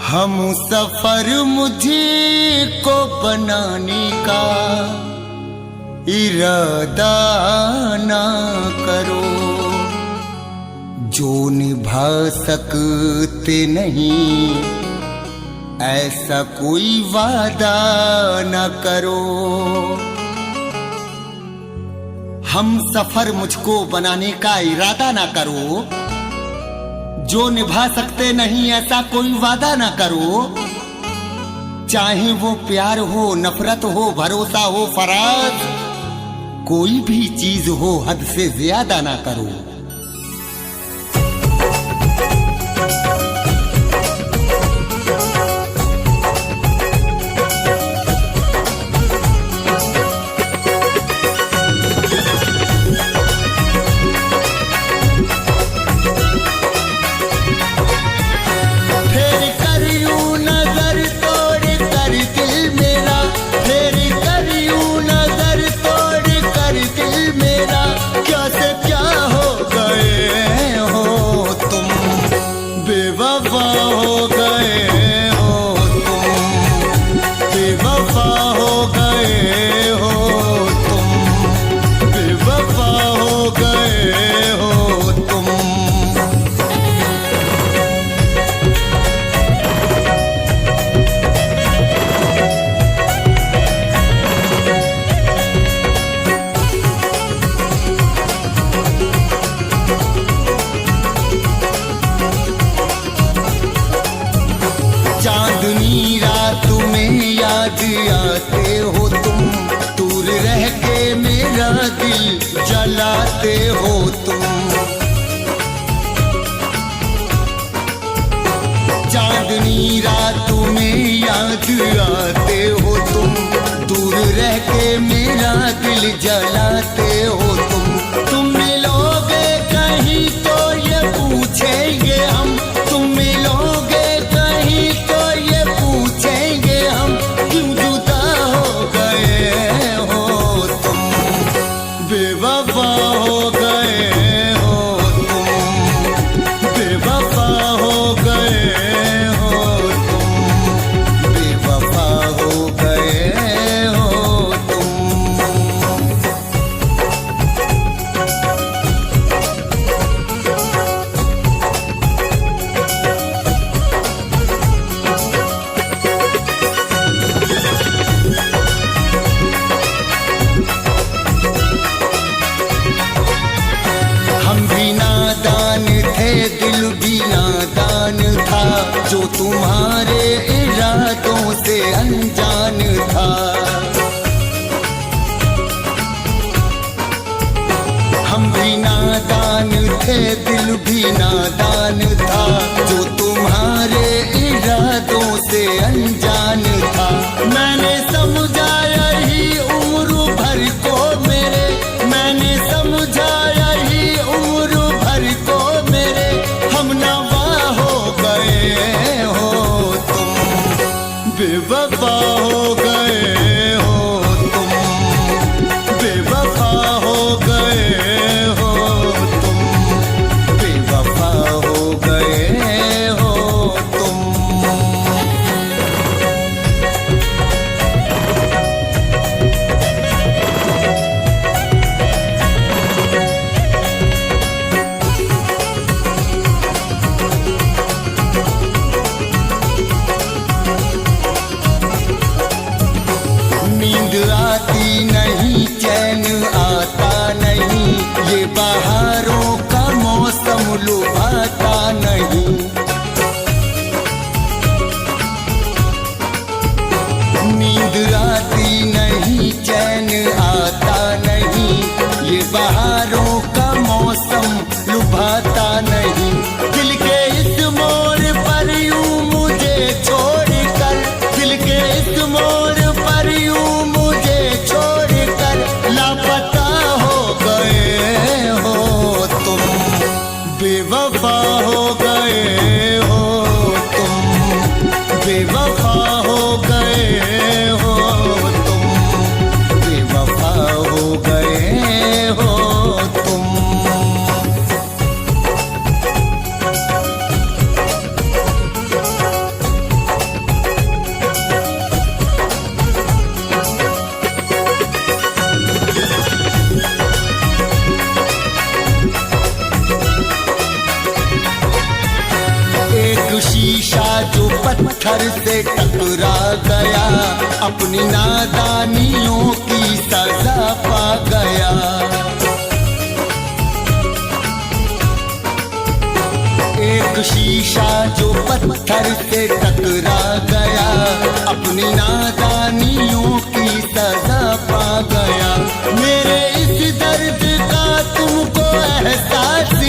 हम सफर मुझे को बनाने का इरादा ना करो, जो निभा सकते नहीं ऐसा कोई वादा ना करो। हम सफर मुझको बनाने का इरादा ना करो, जो निभा सकते नहीं ऐसा कोई वादा ना करो। चाहे वो प्यार हो, नफरत हो, भरोसा हो, फराज, कोई भी चीज हो हद से ज्यादा ना करो। चांदनी रात में याद आते हो तुम, दूर रह के मेरा दिल जलाते हो तुम। चांदनी रात में याद आते हो तुम, दूर रह के मेरा दिल जलाते हो तुम। तुम मिलोगे कहीं तो ये पूछेंगे हम, तुम मिलोगे कहीं तो ये पूछेंगे हम, क्यों जुदा हो गए हो तुम, बेवफा हो गए हो तुम, बेवफा हो गए हो तुम, बेवफा हो गए हो तुम। हम भी नादान थे, दिल भी नादान था, जो तुम्हारे इरादों से अनजान था। हम भी नादान थे, दिल भी नादान था, जो तुम्हारे इरादों से अनजान था। मैंने समझा यही उम्र भर को मेरे, मैंने समझा यही उम्र भर को मेरे, हम नवा हो गए हो तुम, बेवफा हो गए हो तुम, बेवफा हो गए हो तुम, बेवफा हो गए हो तुम। नींद आती नहीं, चैन आता नहीं, ये बहारों का मौसम लुभाता नहीं। नींद आती नहीं, चैन आता नहीं, ये बहारों का मौसम लुभाता नहीं। दिल के इस मोड़ पर यूं मुझे छोड़कर, दिल के इस मोड़ पर यूं मुझे छोड़कर लापता हो गए हो तुम, बेवफा हो गए हो तुम, बेवफा हो गए हो पत्थर से टकरा गया, अपनी नादानियों की सजा पा गया। एक शीशा जो पत्थर से टकरा गया, अपनी नादानियों की सजा पा गया। मेरे इस दर्द का तुमको एहसास